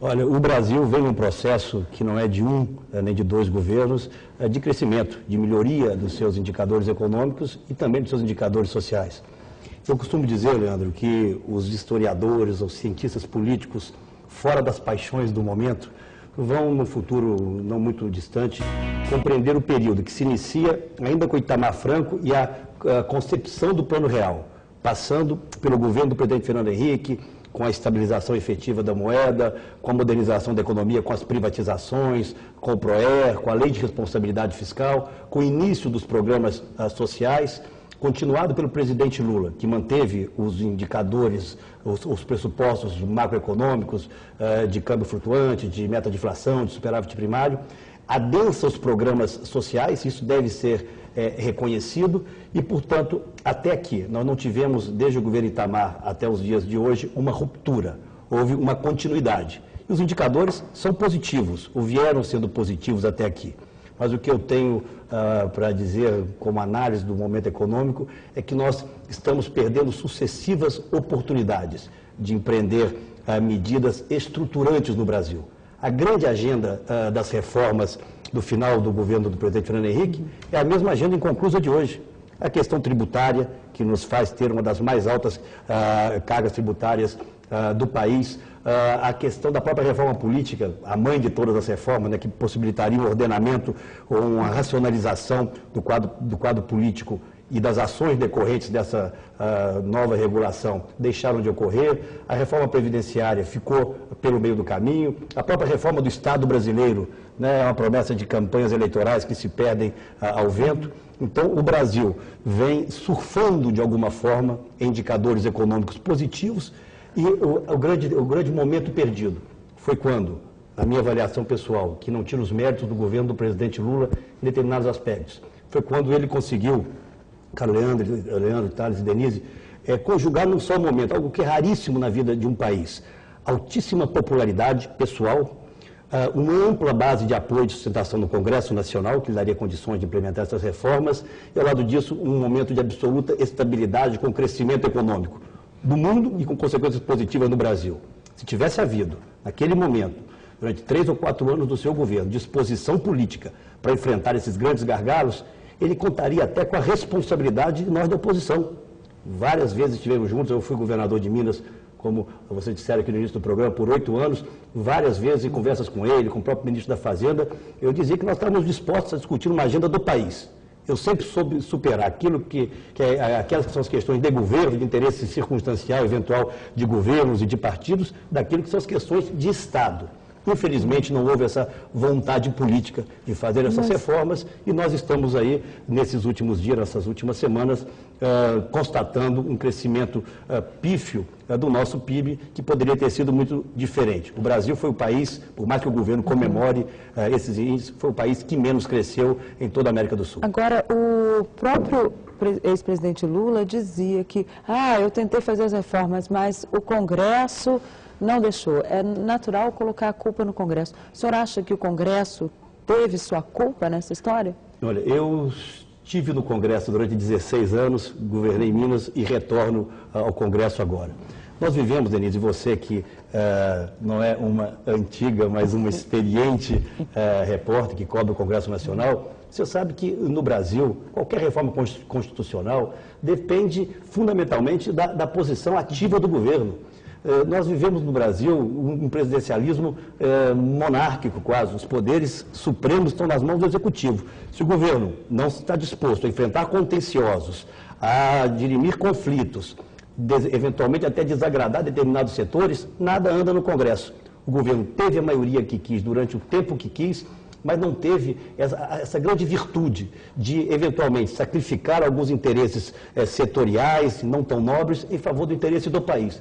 Olha, o Brasil vem num processo que não é de um nem de dois governos, de crescimento, de melhoria dos seus indicadores econômicos e também dos seus indicadores sociais. Eu costumo dizer, Leandro, que os historiadores, os cientistas políticos, fora das paixões do momento, vão, no futuro não muito distante, compreender o período que se inicia ainda com Itamar Franco e a concepção do Plano Real, passando pelo governo do presidente Fernando Henrique, com a estabilização efetiva da moeda, com a modernização da economia, com as privatizações, com o PROER, com a lei de responsabilidade fiscal, com o início dos programas sociais, continuado pelo presidente Lula, que manteve os indicadores, os pressupostos macroeconômicos de câmbio flutuante, de meta de inflação, de superávit primário, adensa os programas sociais, isso deve ser reconhecido e, portanto, até aqui, nós não tivemos, desde o governo Itamar até os dias de hoje, uma ruptura, houve uma continuidade. E os indicadores são positivos, ou vieram sendo positivos até aqui. Mas o que eu tenho para dizer, como análise do momento econômico, é que nós estamos perdendo sucessivas oportunidades de empreender medidas estruturantes no Brasil. A grande agenda das reformas do final do governo do presidente Fernando Henrique é a mesma agenda inconclusa de hoje. A questão tributária, que nos faz ter uma das mais altas cargas tributárias do país, a questão da própria reforma política, a mãe de todas as reformas, né, que possibilitaria um ordenamento ou uma racionalização do quadro político e das ações decorrentes dessa nova regulação deixaram de ocorrer, a reforma previdenciária ficou pelo meio do caminho, a própria reforma do Estado brasileiro, né, é uma promessa de campanhas eleitorais que se perdem ao vento. Então, o Brasil vem surfando de alguma forma em indicadores econômicos positivos e o grande momento perdido foi quando, na minha avaliação pessoal, que não tira os méritos do governo do presidente Lula em determinados aspectos, foi quando ele conseguiu, Carlos Leandro, Thales e Denise, conjugar num só momento, algo que é raríssimo na vida de um país, altíssima popularidade pessoal, uma ampla base de apoio e de sustentação no Congresso Nacional, que lhe daria condições de implementar essas reformas, e ao lado disso, um momento de absoluta estabilidade com crescimento econômico do mundo e com consequências positivas no Brasil. Se tivesse havido, naquele momento, durante 3 ou 4 anos do seu governo, disposição política para enfrentar esses grandes gargalos, ele contaria até com a responsabilidade de nós da oposição. Várias vezes estivemos juntos, eu fui governador de Minas, como vocês disseram aqui no início do programa, por 8 anos, várias vezes em conversas com ele, com o próprio ministro da Fazenda, eu dizia que nós estávamos dispostos a discutir uma agenda do país. Eu sempre soube superar aquelas que são as questões de governo, de interesse circunstancial, eventual de governos e de partidos, daquilo que são as questões de Estado. Infelizmente, não houve essa vontade política de fazer essas reformas e nós estamos aí, nesses últimos dias, nessas últimas semanas, constatando um crescimento pífio do nosso PIB, que poderia ter sido muito diferente. O Brasil foi o país, por mais que o governo comemore esses índices, foi o país que menos cresceu em toda a América do Sul. Agora, o próprio ex-presidente Lula dizia que, eu tentei fazer as reformas, mas o Congresso não deixou. É natural colocar a culpa no Congresso. O senhor acha que o Congresso teve sua culpa nessa história? Olha, eu estive no Congresso durante 16 anos, governei Minas e retorno ao Congresso agora. Nós vivemos, Denise, você que não é uma antiga, mas uma experiente repórter que cobre o Congresso Nacional, você sabe que no Brasil, qualquer reforma constitucional depende fundamentalmente da posição ativa do governo. Nós vivemos no Brasil um presidencialismo monárquico quase, os poderes supremos estão nas mãos do Executivo. Se o governo não está disposto a enfrentar contenciosos, a dirimir conflitos, eventualmente até desagradar determinados setores, nada anda no Congresso. O governo teve a maioria que quis durante o tempo que quis, mas não teve essa grande virtude de, eventualmente, sacrificar alguns interesses setoriais, não tão nobres, em favor do interesse do país.